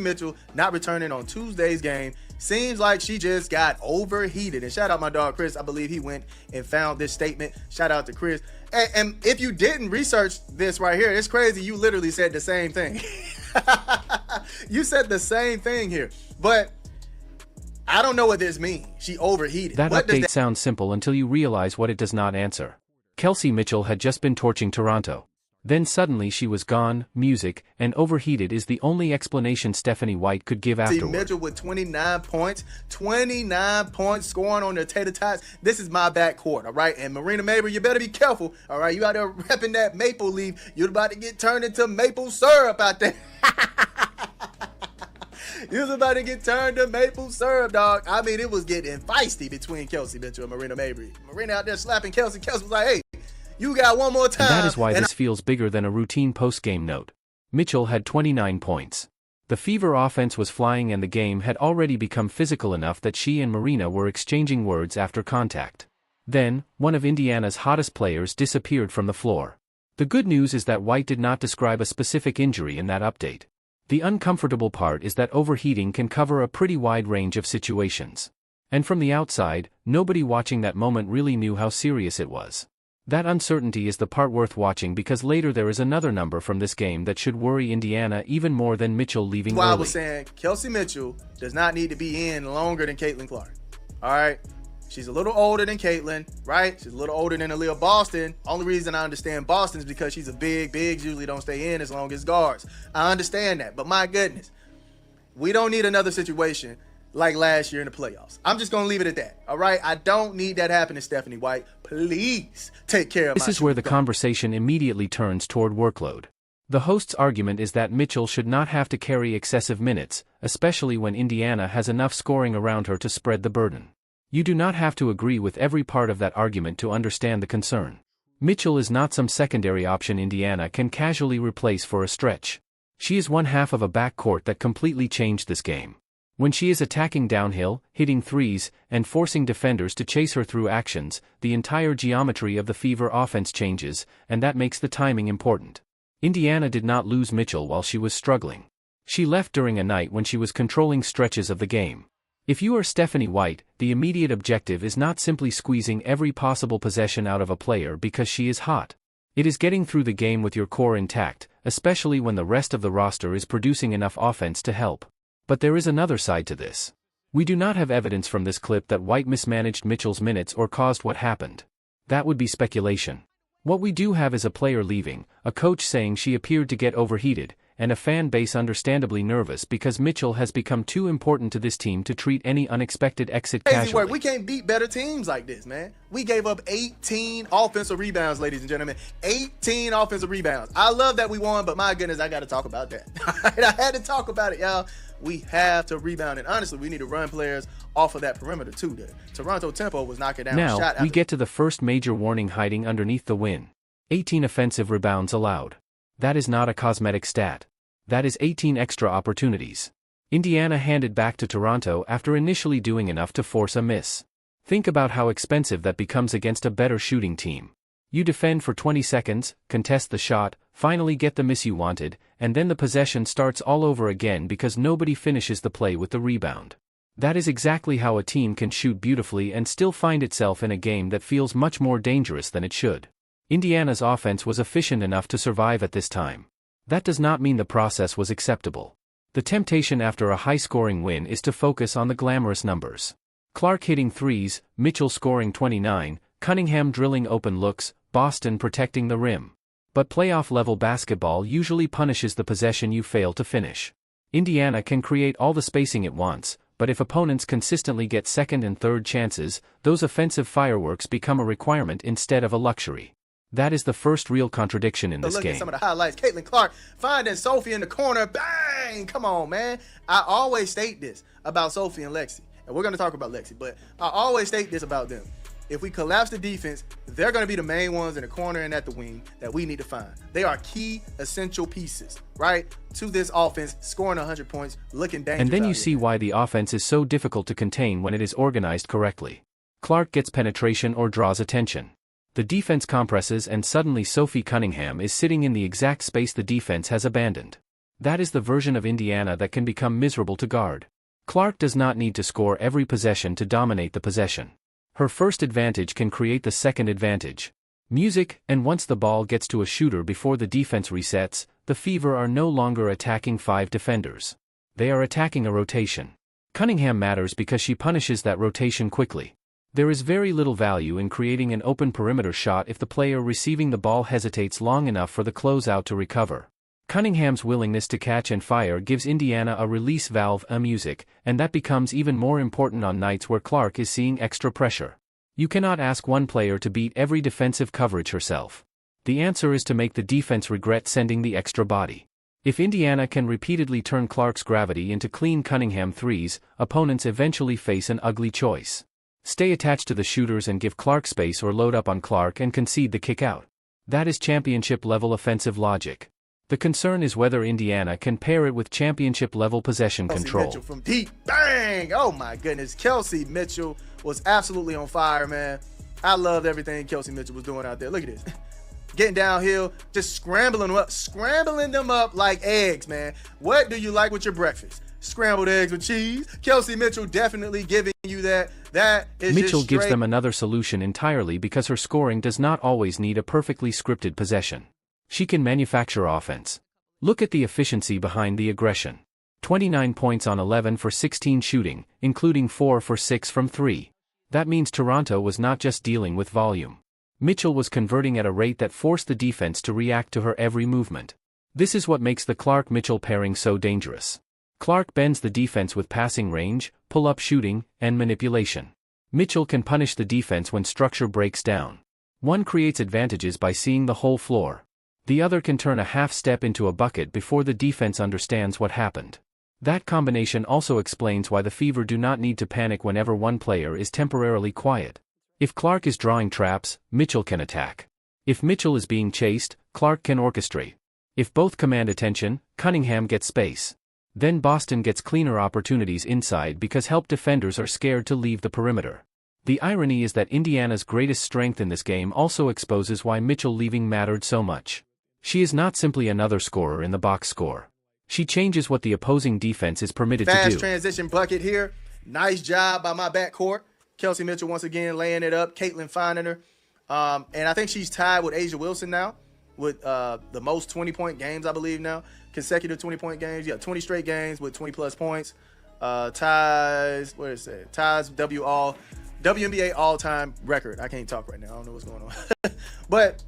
Mitchell not returning on Tuesday's game seems like she just got overheated. And shout out my dog Chris. I believe he went and found this statement. Shout out to Chris. And if you didn't research this right here, it's crazy. You literally said the same thing. You said the same thing here. But I don't know what this means. She overheated. That update sounds simple until you realize what it does not answer. Kelsey Mitchell had just been torching Toronto. Then suddenly she was gone, music, and overheated is the only explanation Stephanie White could give afterward. Mitchell with 29 points, scoring on the tater tots. This is my backcourt, all right? And Marina Mabrey, you better be careful, all right? You out there repping that maple leaf. You're about to get turned into maple syrup out there. You was about to get turned to maple syrup, dog. I mean, it was getting feisty between Kelsey Mitchell and Marina Mabrey. Marina out there slapping Kelsey. Kelsey was like, hey, you got one more time. And that is why this feels bigger than a routine post-game note. Mitchell had 29 points. The Fever offense was flying and the game had already become physical enough that she and Marina were exchanging words after contact. Then, one of Indiana's hottest players disappeared from the floor. The good news is that White did not describe a specific injury in that update. The uncomfortable part is that overheating can cover a pretty wide range of situations. And from the outside, nobody watching that moment really knew how serious it was. That uncertainty is the part worth watching because later there is another number from this game that should worry Indiana even more than Mitchell leaving early. I was saying Kelsey Mitchell does not need to be in longer than Caitlin Clark. All right? She's a little older than Caitlin, right? She's a little older than Aaliyah Boston. Only reason I understand Boston is because she's a big. Bigs usually don't stay in as long as guards. I understand that, but my goodness, we don't need another situation like last year in the playoffs. I'm just going to leave it at that, all right? I don't need that happening, Stephanie White. Please take care of This is where the conversation immediately turns toward workload. The host's argument is that Mitchell should not have to carry excessive minutes, especially when Indiana has enough scoring around her to spread the burden. You do not have to agree with every part of that argument to understand the concern. Mitchell is not some secondary option Indiana can casually replace for a stretch. She is one half of a backcourt that completely changed this game. When she is attacking downhill, hitting threes, and forcing defenders to chase her through actions, the entire geometry of the Fever offense changes, and that makes the timing important. Indiana did not lose Mitchell while she was struggling. She left during a night when she was controlling stretches of the game. If you are Stephanie White, the immediate objective is not simply squeezing every possible possession out of a player because she is hot. It is getting through the game with your core intact, especially when the rest of the roster is producing enough offense to help. But there is another side to this. We do not have evidence from this clip that White mismanaged Mitchell's minutes or caused what happened. That would be speculation. What we do have is a player leaving, a coach saying she appeared to get overheated, and a fan base understandably nervous because Mitchell has become too important to this team to treat any unexpected exit casually. We can't beat better teams like this, man. We gave up 18 offensive rebounds, ladies and gentlemen. 18 offensive rebounds. I love that we won, but my goodness, I got to talk about that. I had to talk about it, y'all. We have to rebound, and honestly, we need to run players off of that perimeter too. The Toronto tempo was knocking down now, a shot. We get to the first major warning hiding underneath the win. 18 offensive rebounds allowed. That is not a cosmetic stat. That is 18 extra opportunities. Indiana handed back to Toronto after initially doing enough to force a miss. Think about how expensive that becomes against a better shooting team. You defend for 20 seconds, contest the shot, finally get the miss you wanted, and then the possession starts all over again because nobody finishes the play with the rebound. That is exactly how a team can shoot beautifully and still find itself in a game that feels much more dangerous than it should. Indiana's offense was efficient enough to survive at this time. That does not mean the process was acceptable. The temptation after a high-scoring win is to focus on the glamorous numbers. Clark hitting threes, Mitchell scoring 29, Cunningham drilling open looks, Boston protecting the rim. But playoff-level basketball usually punishes the possession you fail to finish. Indiana can create all the spacing it wants, but if opponents consistently get second and third chances, those offensive fireworks become a requirement instead of a luxury. That is the first real contradiction in this game. Look at some of the highlights. Caitlin Clark finding Sophie in the corner. Bang! Come on, man. I always state this about Sophie and Lexi. And we're going to talk about Lexi, but I always state this about them. If we collapse the defense, they're going to be the main ones in the corner and at the wing that we need to find. They are key, essential pieces, right, to this offense, scoring 100 points, looking dangerous. And then you see why the offense is so difficult to contain when it is organized correctly. Clark gets penetration or draws attention. The defense compresses and suddenly Sophie Cunningham is sitting in the exact space the defense has abandoned. That is the version of Indiana that can become miserable to guard. Clark does not need to score every possession to dominate the possession. Her first advantage can create the second advantage. Music, and once the ball gets to a shooter before the defense resets, the Fever are no longer attacking 5 defenders. They are attacking a rotation. Cunningham matters because she punishes that rotation quickly. There is very little value in creating an open perimeter shot if the player receiving the ball hesitates long enough for the closeout to recover. Cunningham's willingness to catch and fire gives Indiana a release valve, music, and that becomes even more important on nights where Clark is seeing extra pressure. You cannot ask one player to beat every defensive coverage herself. The answer is to make the defense regret sending the extra body. If Indiana can repeatedly turn Clark's gravity into clean Cunningham threes, opponents eventually face an ugly choice. Stay attached to the shooters and give Clark space, or load up on Clark and concede the kick-out. That is championship-level offensive logic. The concern is whether Indiana can pair it with championship-level possession control. Kelsey Mitchell from deep, bang! Oh my goodness, Kelsey Mitchell was absolutely on fire, man. I loved everything Kelsey Mitchell was doing out there. Look at this. Getting downhill, just scrambling them up like eggs, man. What do you like with your breakfast? Scrambled eggs with cheese. Kelsey Mitchell definitely giving you that. That is Mitchell just gives them another solution entirely because her scoring does not always need a perfectly scripted possession. She can manufacture offense. Look at the efficiency behind the aggression. 29 points on 11 for 16 shooting, including 4 for 6 from 3. That means Toronto was not just dealing with volume. Mitchell was converting at a rate that forced the defense to react to her every movement. This is what makes the Clark-Mitchell pairing so dangerous. Clark bends the defense with passing range, pull-up shooting, and manipulation. Mitchell can punish the defense when structure breaks down. One creates advantages by seeing the whole floor. The other can turn a half step into a bucket before the defense understands what happened. That combination also explains why the Fever do not need to panic whenever one player is temporarily quiet. If Clark is drawing traps, Mitchell can attack. If Mitchell is being chased, Clark can orchestrate. If both command attention, Cunningham gets space. Then Boston gets cleaner opportunities inside because help defenders are scared to leave the perimeter. The irony is that Indiana's greatest strength in this game also exposes why Mitchell leaving mattered so much. She is not simply another scorer in the box score. She changes what the opposing defense is permitted to do. Fast transition bucket here. Nice job by my backcourt. Kelsey Mitchell once again laying it up. Caitlin finding her. And I think she's tied with A'ja Wilson now with the most 20-point games, I believe now. Consecutive 20-point games. Yeah, 20 straight games with 20-plus points. Ties, what is it? Ties WNBA all-time record. I can't talk right now. I don't know what's going on. But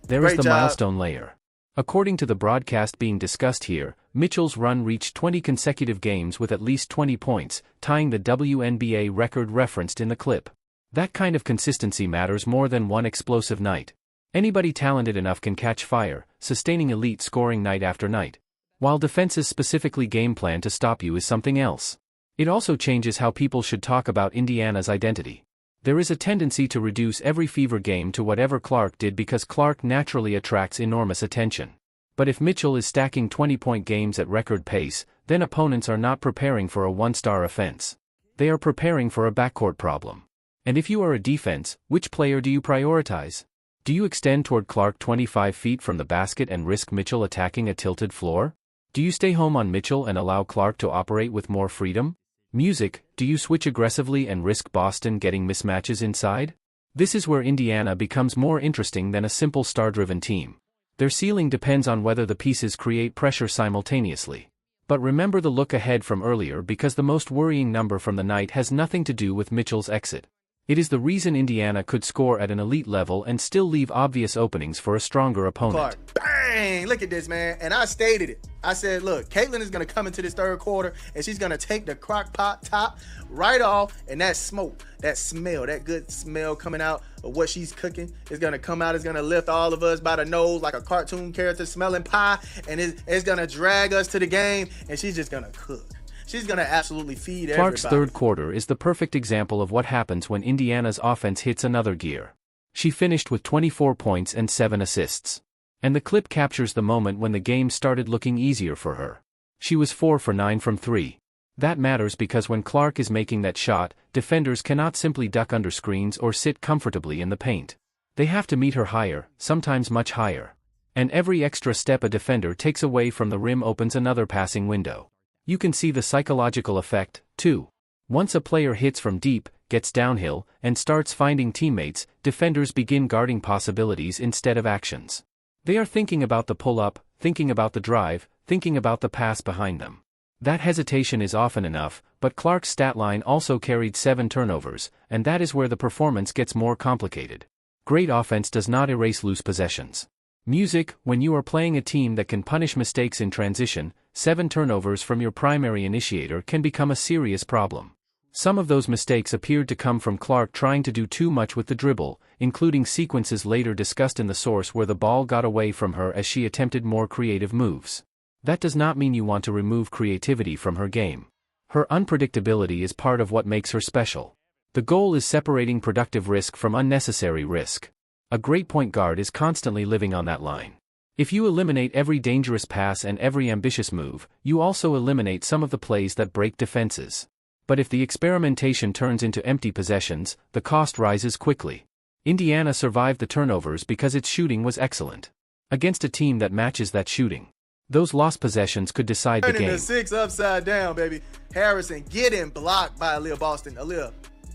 there is the milestone layer. According to the broadcast being discussed here, Mitchell's run reached 20 consecutive games with at least 20 points, tying the WNBA record referenced in the clip. That kind of consistency matters more than one explosive night. Anybody talented enough can catch fire, sustaining elite scoring night after night. While defenses specifically game plan to stop you is something else. It also changes how people should talk about Indiana's identity. There is a tendency to reduce every Fever game to whatever Clark did because Clark naturally attracts enormous attention. But if Mitchell is stacking 20-point games at record pace, then opponents are not preparing for a one-star offense. They are preparing for a backcourt problem. And if you are a defense, which player do you prioritize? Do you extend toward Clark 25 feet from the basket and risk Mitchell attacking a tilted floor? Do you stay home on Mitchell and allow Clark to operate with more freedom? Music, do you switch aggressively and risk Boston getting mismatches inside? This is where Indiana becomes more interesting than a simple star-driven team. Their ceiling depends on whether the pieces create pressure simultaneously. But remember the look ahead from earlier because the most worrying number from the night has nothing to do with Mitchell's exit. It is the reason Indiana could score at an elite level and still leave obvious openings for a stronger opponent. Clark, bang! Look at this, man. And I stated it. I said, look, Caitlin is going to come into this third quarter, and she's going to take the crock pot top right off, and that smoke, that smell, that good smell coming out of what she's cooking is going to come out. It's going to lift all of us by the nose like a cartoon character smelling pie, and it's going to drag us to the game, and she's just going to cook. She's going to absolutely feed everybody. Clark's third quarter is the perfect example of what happens when Indiana's offense hits another gear. She finished with 24 points and 7 assists. And the clip captures the moment when the game started looking easier for her. She was 4 for 9 from 3. That matters because when Clark is making that shot, defenders cannot simply duck under screens or sit comfortably in the paint. They have to meet her higher, sometimes much higher. And every extra step a defender takes away from the rim opens another passing window. You can see the psychological effect, too. Once a player hits from deep, gets downhill, and starts finding teammates, defenders begin guarding possibilities instead of actions. They are thinking about the pull-up, thinking about the drive, thinking about the pass behind them. That hesitation is often enough, but Clark's stat line also carried 7 turnovers, and that is where the performance gets more complicated. Great offense does not erase loose possessions. Music, when you are playing a team that can punish mistakes in transition, 7 turnovers from your primary initiator can become a serious problem. Some of those mistakes appeared to come from Clark trying to do too much with the dribble, including sequences later discussed in the source where the ball got away from her as she attempted more creative moves. That does not mean you want to remove creativity from her game. Her unpredictability is part of what makes her special. The goal is separating productive risk from unnecessary risk. A great point guard is constantly living on that line. If you eliminate every dangerous pass and every ambitious move, you also eliminate some of the plays that break defenses. But if the experimentation turns into empty possessions, the cost rises quickly. Indiana survived the turnovers because its shooting was excellent. Against a team that matches that shooting, those lost possessions could decide the game. Turning the 6 upside down, baby. Harrison getting blocked by Aaliyah Boston. Aaliyah,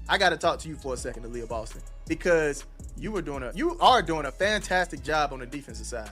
I got to talk to you for a second, Aaliyah Boston, because you are doing a fantastic job on the defensive side.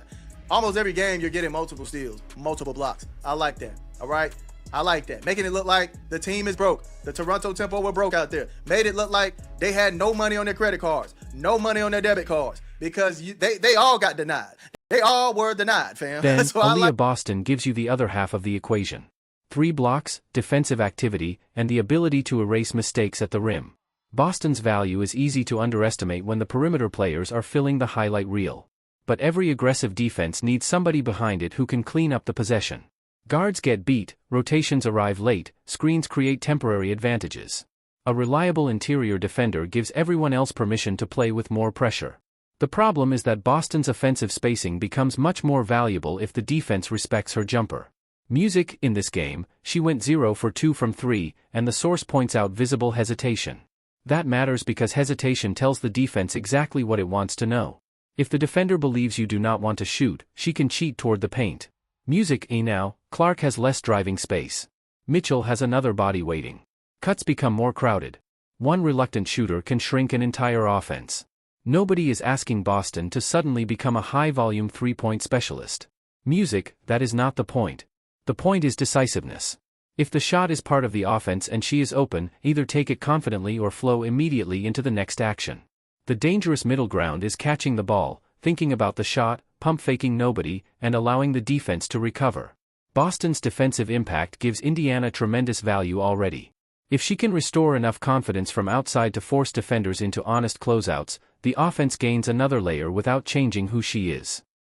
Almost every game you're getting multiple steals, multiple blocks. I like that. All right. I like that. Making it look like the team is broke. The Toronto Tempo were broke out there. Made it look like they had no money on their credit cards, no money on their debit cards, because they all got denied. They all were denied, fam. Then, Aaliyah Boston gives you the other half of the equation. 3 blocks, defensive activity, and the ability to erase mistakes at the rim. Boston's value is easy to underestimate when the perimeter players are filling the highlight reel. But every aggressive defense needs somebody behind it who can clean up the possession. Guards get beat, rotations arrive late, screens create temporary advantages. A reliable interior defender gives everyone else permission to play with more pressure. The problem is that Boston's offensive spacing becomes much more valuable if the defense respects her jumper. Music, in this game, she went 0 for 2 from 3, and the source points out visible hesitation. That matters because hesitation tells the defense exactly what it wants to know. If the defender believes you do not want to shoot, she can cheat toward the paint. Music, now, Clark has less driving space. Mitchell has another body waiting. Cuts become more crowded. One reluctant shooter can shrink an entire offense. Nobody is asking Boston to suddenly become a high-volume 3-point specialist. Music, that is not the point. The point is decisiveness. If the shot is part of the offense and she is open, either take it confidently or flow immediately into the next action. The dangerous middle ground is catching the ball, thinking about the shot, pump-faking nobody, and allowing the defense to recover. Boston's defensive impact gives Indiana tremendous value already. If she can restore enough confidence from outside to force defenders into honest closeouts, the offense gains another layer without changing who she is.